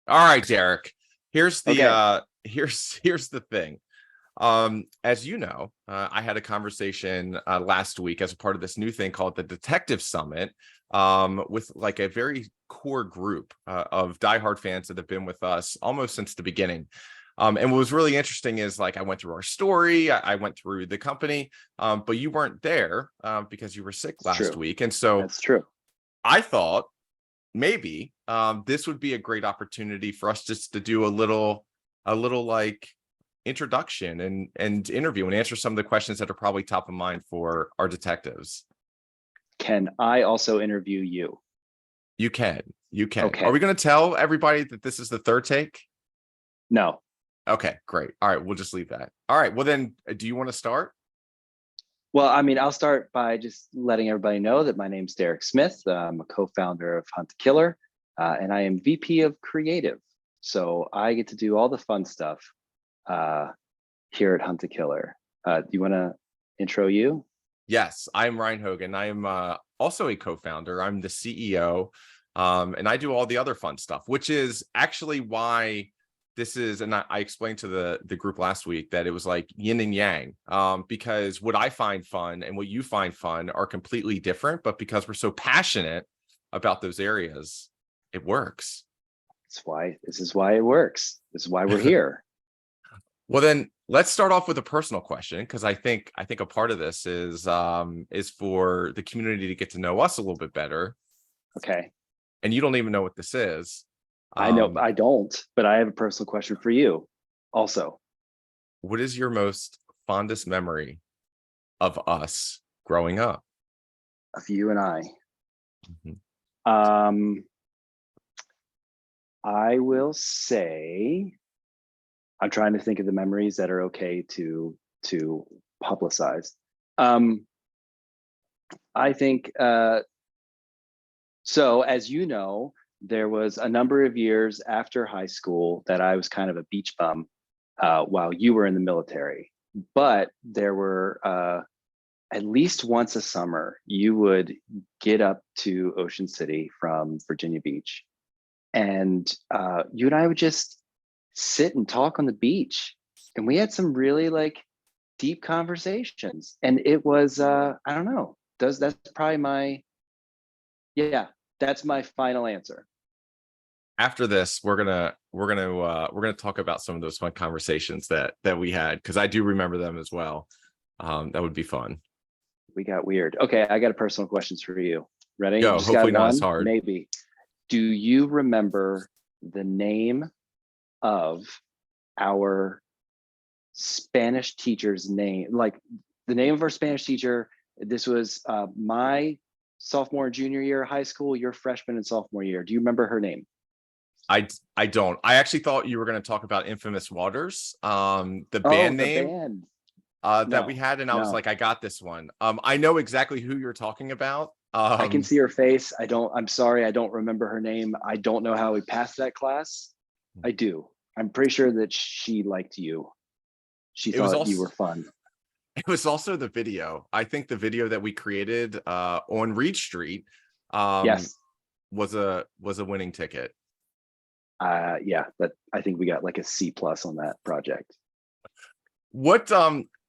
All right, Derrick. Here's the Okay. here's the thing. As you know, I had a conversation last week as a part of this new thing called the Detective Summit, with like a very core group of diehard fans that have been with us almost since the beginning. And what was really interesting is like I went through our story, I went through the company, but you weren't there because you were sick It's last true. week, and so That's true. I thought maybe this would be a great opportunity for us just to do a little like introduction and interview and answer some of the questions that are probably top of mind for our detectives. Can I also interview you? You can. Are Okay. we going to tell everybody that this is the third take? No. Okay, great. All right, we'll just leave that. All right, well then, do you want to start? Well, I mean, I'll start by just letting everybody know that my name's Derrick Smith. I'm a co-founder of Hunt the Killer, and I am VP of Creative. So I get to do all the fun stuff here at Hunt the Killer. Do you want to intro you? Yes, I'm Ryan Hogan. I am also a co-founder. I'm the CEO, and I do all the other fun stuff, which is actually why this is. And I explained to the group last week that it was like yin and yang, because what I find fun and what you find fun are completely different. But because we're so passionate about those areas, it works. This is why it works. This is why we're here. Well, then let's start off with a personal question, because I think a part of this is for the community to get to know us a little bit better. Okay. And you don't even know what this is. I know I don't, but I have a personal question for you also. What is your most fondest memory of us growing up? Of you and I. Mhm. Um, I will say I'm trying to think of the memories that are okay to publicize. I think so. As you know, there was a number of years after high school that I was kind of a beach bum while you were in the military. But there were at least once a summer, you would get up to Ocean City from Virginia Beach, and you and I would just sit and talk on the beach, and we had some really like deep conversations. And it was I don't know. That's probably my yeah. That's my final answer. After this, we're gonna talk about some of those fun conversations that we had, because I do remember them as well. That would be fun. We got weird. Okay, I got a personal questions for you. Ready? You Go. just got Hopefully not as one, hard. maybe. Do you remember the name of our Spanish teacher's name? Like the name of our Spanish teacher. This was my sophomore and junior year of high school, your freshman and sophomore year. Do you remember her name? I don't. I actually thought you were going to talk about Infamous Waters, the Oh, band the name band. that we No, had, and I was no. like, I got this one. I know exactly who you're talking about. I can see her face. I'm sorry, I don't remember her name. I don't know how we passed that class. I do. I'm pretty sure that she liked you. She it was thought you also were fun. it was also the video. I think the video that we created on Reed Street um, Yes. was a winning ticket. Yeah, but I think we got like a C plus on that project. What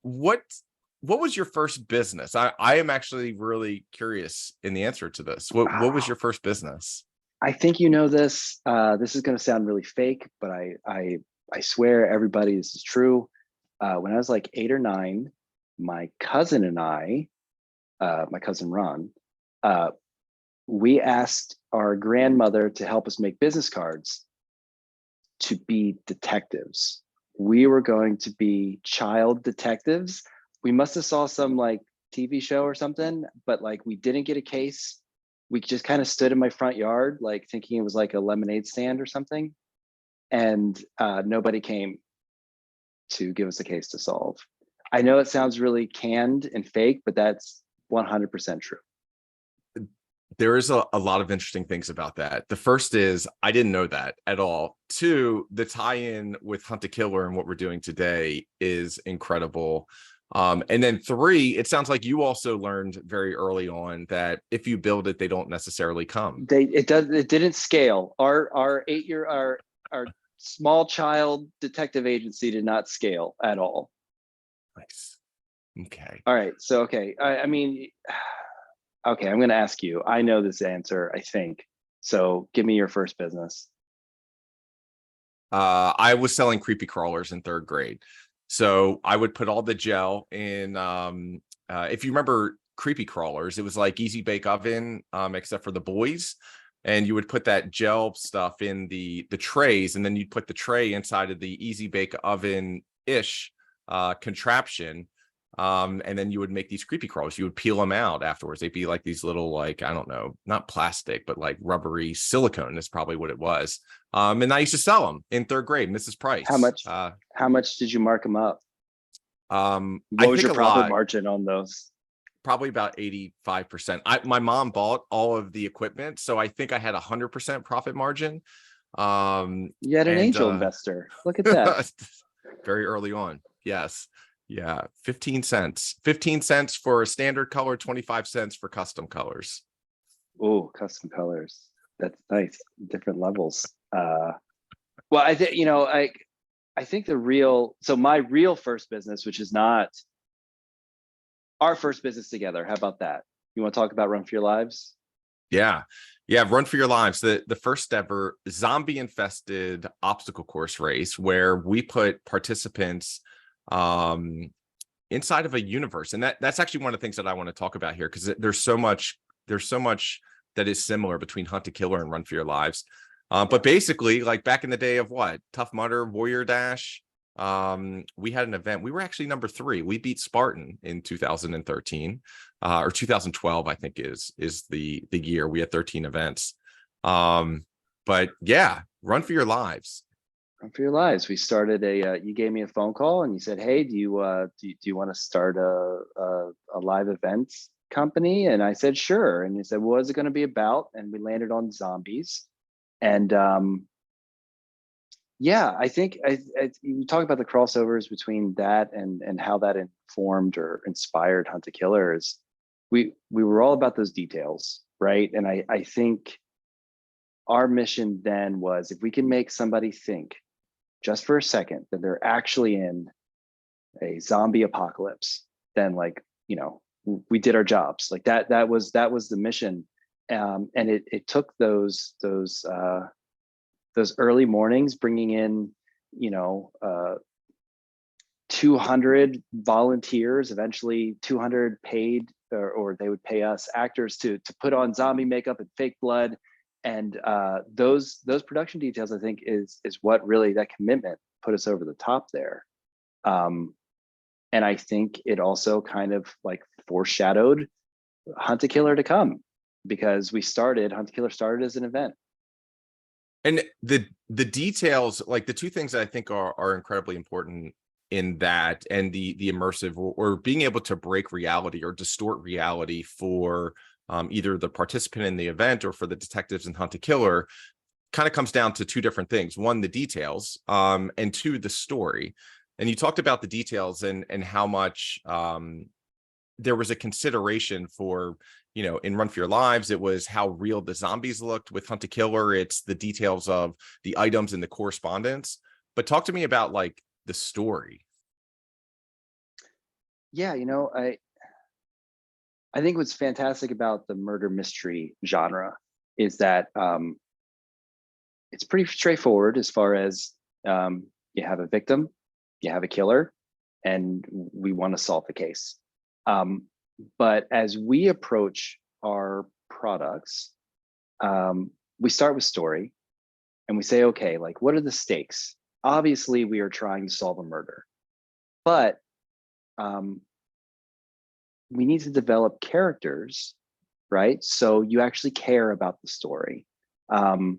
what was your first business? I am actually really curious in the answer to this. What was your first business? I think you know this. This is going to sound really fake, but I swear everybody this is true. When I was like 8 or 9, my cousin and I, my cousin Ron, uh, we asked our grandmother to help us make business cards to be detectives. We were going to be child detectives. We must have saw some like TV show or something, but like we didn't get a case. We just kind of stood in my front yard, like thinking it was like a lemonade stand or something. And nobody came to give us a case to solve. I know it sounds really canned and fake, but that's 100% true. There is a lot of interesting things about that. The first is I didn't know that at all. Two, the tie-in with Hunt the Killer and what we're doing today is incredible. And then three, it sounds like you also learned very early on that if you build it, they don't necessarily come. It didn't scale. Our our small child detective agency did not scale at all. Nice. Okay. All right. So, okay. I mean, okay, I'm going to ask you. I know this answer, I think. So give me your first business. I was selling creepy crawlers in 3rd grade. So I would put all the gel in, if you remember creepy crawlers, it was like easy bake oven, except for the boys. And you would put that gel stuff in the trays, and then you'd put the tray inside of the easy bake oven-ish contraption. And then you would make these creepy crawlers. You would peel them out afterwards. They'd be like these little, like, I don't know, not plastic, but like rubbery silicone is probably what it was. And I used to sell them in 3rd grade, Mrs. Price. How much did you mark them up? I What was think your a profit lot, margin on those? probably about 85%. My mom bought all of the equipment, so I think I had 100% profit margin. You had an angel investor. Look at that. Very early on. Yes. Yeah. 15 cents. 15 cents for a standard color, 25 cents for custom colors. Oh, custom colors. That's nice. Different levels. Well, I think, I think my real first business, which is not our first business together. How about that? You want to talk about Run for Your Lives? Yeah. Run for Your Lives, the first ever zombie infested obstacle course race where we put participants inside of a universe. And that's actually one of the things that I want to talk about here, because there's so much that is similar between Hunt to Killer and Run for Your Lives. But basically, like back in the day of what? Tough Mudder, Warrior Dash, we had an event. We were actually number 3. We beat Spartan in 2013, or 2012, I think is the year. We had 13 events. But yeah, Run for Your Lives. Run for Your Lives. We started you gave me a phone call and you said, hey, do you want to start a live events company? And I said, sure. And you said, what is it going to be about? And we landed on zombies. And yeah, I think you talk about the crossovers between that and how that informed or inspired Hunt to Killer. Is we were all about those details, right? And I think our mission then was, if we can make somebody think just for a second that they're actually in a zombie apocalypse, then we did our jobs. Like that was the mission. And it took those early mornings, bringing in 200 volunteers, eventually 200 paid, or they would pay us actors to put on zombie makeup and fake blood. And those production details, I think, is what really, that commitment put us over the top there. And I think it also kind of like foreshadowed Hunt to Killer to come, because Hunt to Killer started as an event. And the details, like the two things that I think are incredibly important in that, and the immersive, or being able to break reality or distort reality for either the participant in the event or for the detectives in Hunt to Killer, kind of comes down to two different things. One, the details, and two, the story. And you talked about the details and how much there was a consideration for, in Run for Your Lives, it was how real the zombies looked. With Hunt to Killer, it's the details of the items and the correspondence. But talk to me about like the story. Yeah, I think what's fantastic about the murder mystery genre is that it's pretty straightforward as far as you have a victim, you have a killer, and we want to solve the case. But as we approach our products, we start with story, and we say, okay, like, what are the stakes? Obviously, we are trying to solve a murder, but we need to develop characters, right? So you actually care about the story. Our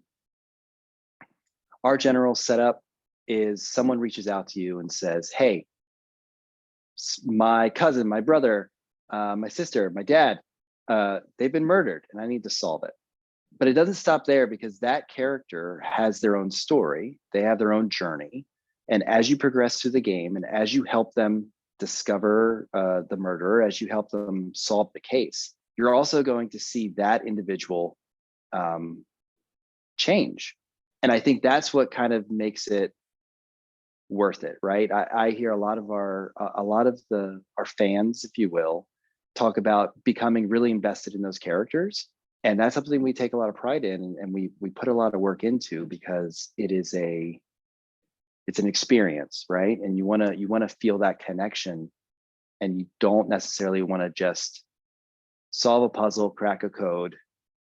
general setup is someone reaches out to you and says, hey, my cousin, my brother, my sister, my dad, they've been murdered and I need to solve it. But it doesn't stop there, because that character has their own story. They have their own journey. And as you progress through the game, and as you help them discover the murderer, as you help them solve the case, you're also going to see that individual change. And I think that's what kind of makes it worth it, right? I hear a lot of our fans, if you will, talk about becoming really invested in those characters, and that's something we take a lot of pride in, and we put a lot of work into, because it's an experience, right? And you want to feel that connection, and you don't necessarily want to just solve a puzzle, crack a code,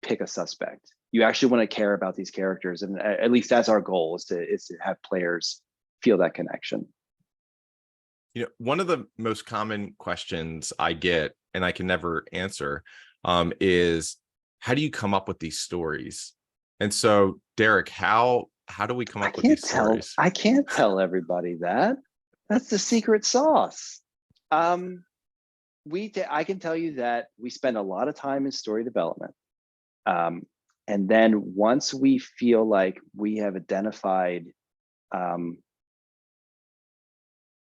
pick a suspect. You actually want to care about these characters, and at least that's our goal, is to have players feel that connection. You know, one of the most common questions I get, and I can never answer, is how do you come up with these stories? And so, Derrick, how do we come up with these stories? I can't tell everybody that. That's the secret sauce. I can tell you that we spend a lot of time in story development. And then once we feel like we have identified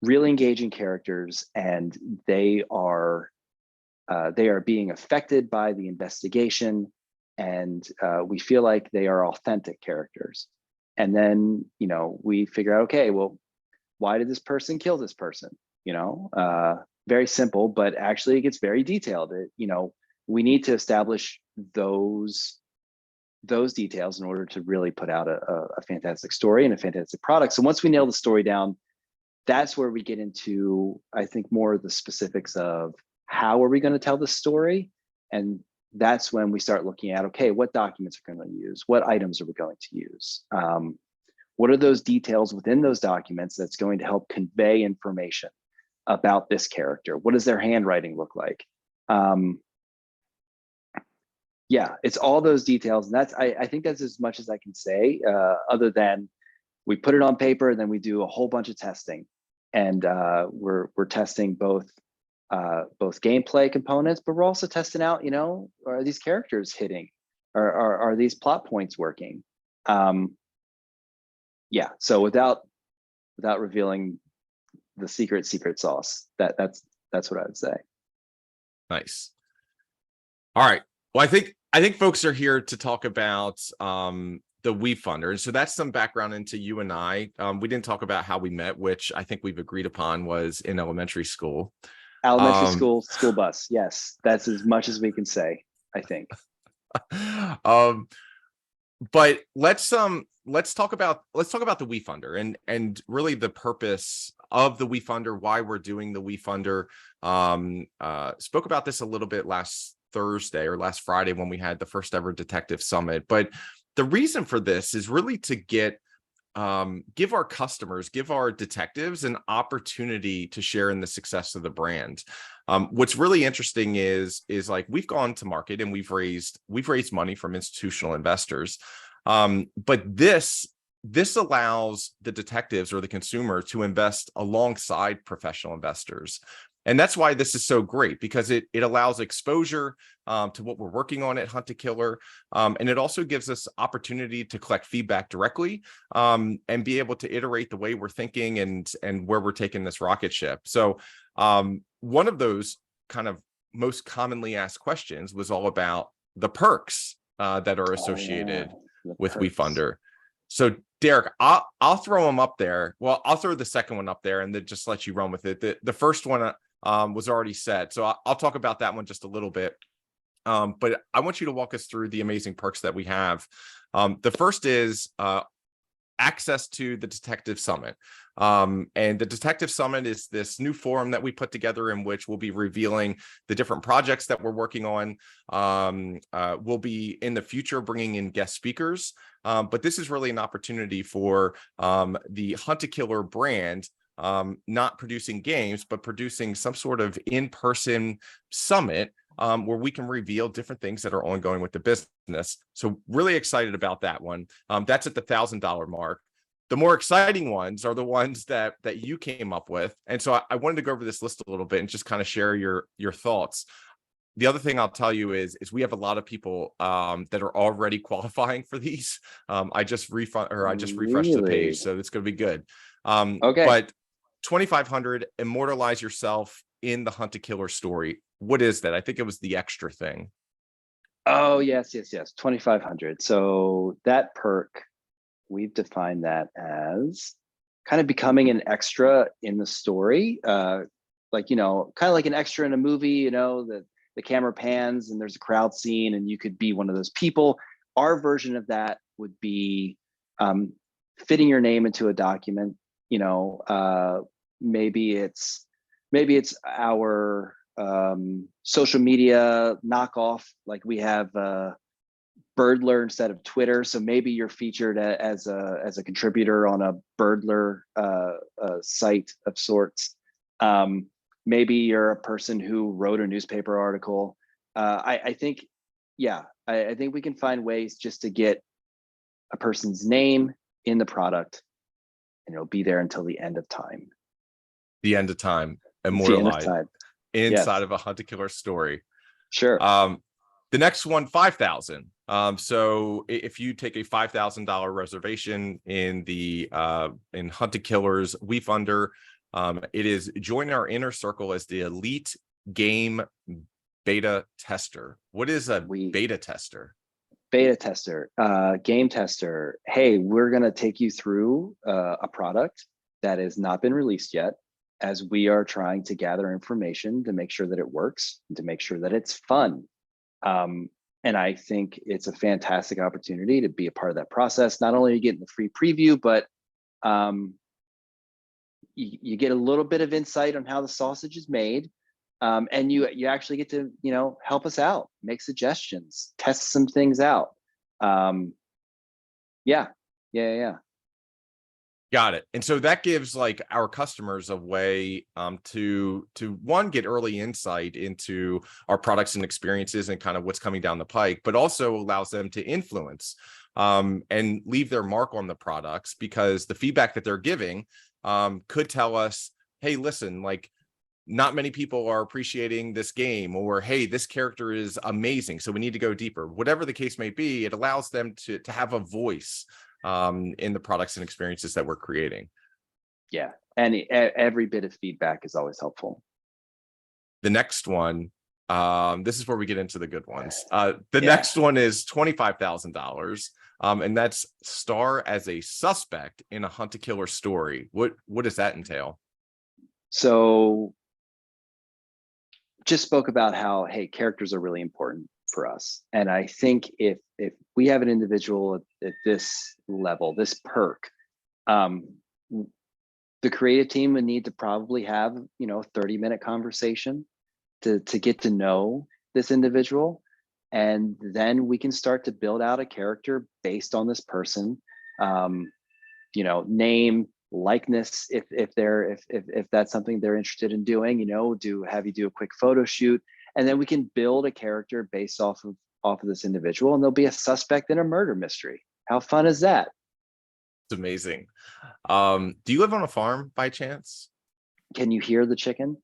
really engaging characters, and they are being affected by the investigation, and we feel like they are authentic characters, and then we figure out, okay, well, why did this person kill this person? Very simple, but actually it gets very detailed. We need to establish those details in order to really put out a fantastic story and a fantastic product. So once we nail the story down, that's where we get into, I think, more of the specifics of how are we going to tell the story. And that's when we start looking at, okay, what documents are going to use? What items are we going to use? What are those details within those documents that's going to help convey information about this character? What does their handwriting look like? Yeah, it's all those details. And I think that's as much as I can say, other than we put it on paper, and then we do a whole bunch of testing. And we're testing both gameplay components, but we're also testing out, are these characters hitting? Are these plot points working? Yeah, so without revealing the secret sauce, that's what I would say. Nice. All right. Well, I think folks are here to talk about the Wefunder. And so that's some background into you and I. We didn't talk about how we met, which I think we've agreed upon was in elementary school. Elementary school bus. Yes, that's as much as we can say, I think. But let's talk about the Wefunder and really the purpose of the Wefunder, why we're doing the Wefunder. Spoke about this a little bit last Thursday or last Friday when we had the first ever detective summit. But the reason for this is really to give our customers, give our detectives an opportunity to share in the success of the brand. What's really interesting is like we've gone to market and we've raised money from institutional investors. But this allows the detectives or the consumer to invest alongside professional investors. And that's why this is so great, because it allows exposure to what we're working on at Hunt to Killer. And it also gives us opportunity to collect feedback directly and be able to iterate the way we're thinking and where we're taking this rocket ship. So one of those kind of most commonly asked questions was all about the perks that are associated with Wefunder. So Derrick, I'll throw them up there. Well, I'll throw the second one up there and then just let you run with it. The first one was already said, so I'll talk about that one just a little bit. But I want you to walk us through the amazing perks that we have. The first is access to the Detective Summit. And the Detective Summit is this new forum that we put together in which we'll be revealing the different projects that we're working on. We'll be in the future bringing in guest speakers, but this is really an opportunity for the Hunt to Killer brand, not producing games, but producing some sort of in-person summit where we can reveal different things that are ongoing with the business. So really excited about that one. That's at the $1,000 mark. The more exciting ones are the ones that you came up with. And so I wanted to go over this list a little bit and just kind of share your thoughts. The other thing I'll tell you is we have a lot of people that are already qualifying for these. I just refreshed the page, so it's going to be good. Okay. But 2,500, immortalize yourself in the Hunt to Killer story. What is that? I think it was the extra thing. Oh, yes. 2,500. So that perk we've defined that as kind of becoming an extra in the story. Like, kind of like an extra in a movie, the camera pans and there's a crowd scene and you could be one of those people. Our version of that would be fitting your name into a document. Maybe it's our social media knockoff, like we have Birdler instead of Twitter. So maybe you're featured as a contributor on a Birdler site of sorts. Maybe you're a person who wrote a newspaper article. I think we can find ways just to get a person's name in the product, and it'll be there until the end of time. The end of time, immortalized inside Yes. of a Hunt a Killer story. Sure. The next one, 5,000. So if you take a $5,000 reservation in the in Hunt a Killer's Wefunder, it is join our inner circle as the elite game beta tester. What is a beta tester? Beta tester, game tester. Hey, we're going to take you through a product that has not been released yet, as we are trying to gather information to make sure that it works and to make sure that it's fun. And I think it's a fantastic opportunity to be a part of that process. Not only are you getting the free preview, but you get a little bit of insight on how the sausage is made. And you actually get to, help us out, make suggestions, test some things out. Yeah. Got it. And so that gives like our customers a way to one, get early insight into our products and experiences and kind of what's coming down the pike, but also allows them to influence and leave their mark on the products, because the feedback that they're giving could tell us, hey, listen, like not many people are appreciating this game, or hey, this character is amazing, so we need to go deeper. Whatever the case may be, it allows them to have a voice in the products and experiences that we're creating. Yeah, and every bit of feedback is always helpful. The next one, this is where we get into the good ones. Next one is $25,000, and that's star as a suspect in a Hunt a Killer story. What does that entail? So just spoke about how, hey, characters are really important for us. And I think if we have an individual at this level, this perk, the creative team would need to probably have, a 30-minute conversation to get to know this individual. And then we can start to build out a character based on this person, name, likeness, if that's something they're interested in doing, have you do a quick photo shoot, and then we can build a character based off of this individual, and there'll be a suspect in a murder mystery. How fun is that? It's amazing. Do you live on a farm by chance? Can you hear the chicken?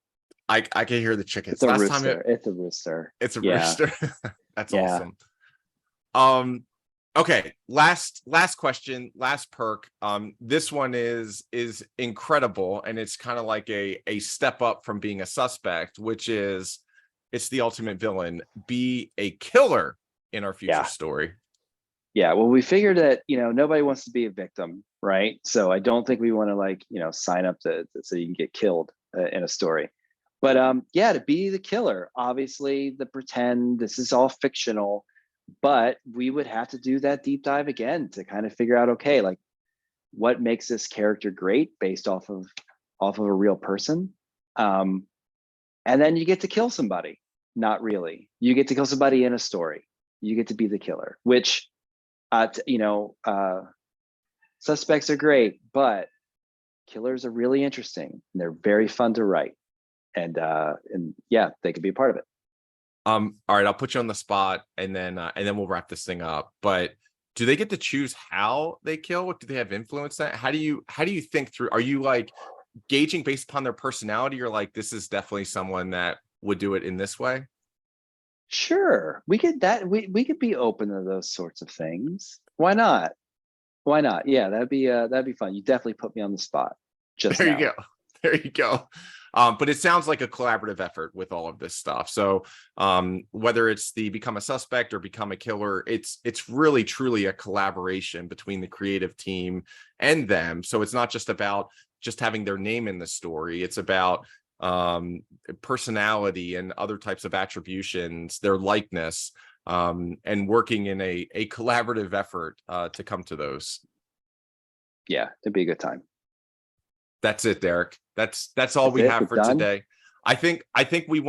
I can hear the chickens. It's a rooster. It's a rooster. It's a rooster. That's awesome. Okay, last question, last perk. This one is incredible, and it's kind of like a step up from being a suspect, which is it's the ultimate villain. Be a killer in our future story. Yeah, well, we figured that nobody wants to be a victim, right? So I don't think we want to sign up so you can get killed in a story. But to be the killer, obviously the pretend, this is all fictional. But we would have to do that deep dive again to kind of figure out, okay, like what makes this character great based off of a real person. And then you get to kill somebody. Not really. You get to kill somebody in a story. You get to be the killer, which, suspects are great, but killers are really interesting and they're very fun to write. And they could be a part of it. All right, I'll put you on the spot and then we'll wrap this thing up. But do they get to choose how they kill? Do they have influence that? How do you think through? Are you like gauging based upon their personality? You're like, this is definitely someone that would do it in this way? Sure. We could we could be open to those sorts of things. Why not? Yeah, that'd be fun. You definitely put me on the spot. There you go. But it sounds like a collaborative effort with all of this stuff. So whether it's the Become a Suspect or Become a Killer, it's really truly a collaboration between the creative team and them. So it's not just about just having their name in the story. It's about personality and other types of attributions, their likeness, and working in a collaborative effort to come to those. Yeah, it'd be a good time. That's it, Derrick. That's all we have for today. I think we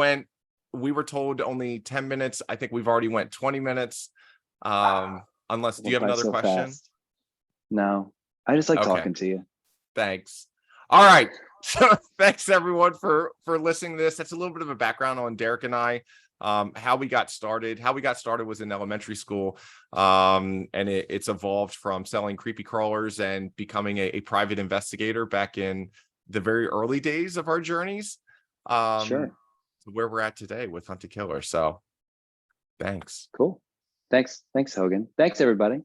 were told only 10 minutes. I think we've already went 20 minutes. Unless, do you have another question? Fast. No, I just like talking to you. Thanks. All right. So thanks everyone for listening to this. That's a little bit of a background on Derrick and I. How we got started. How we got started was in elementary school, and it's evolved from selling creepy crawlers and becoming a private investigator back in the very early days of our journeys. Sure. To where we're at today with Hunt a Killer. So, thanks. Cool. Thanks, Hogan. Thanks, everybody.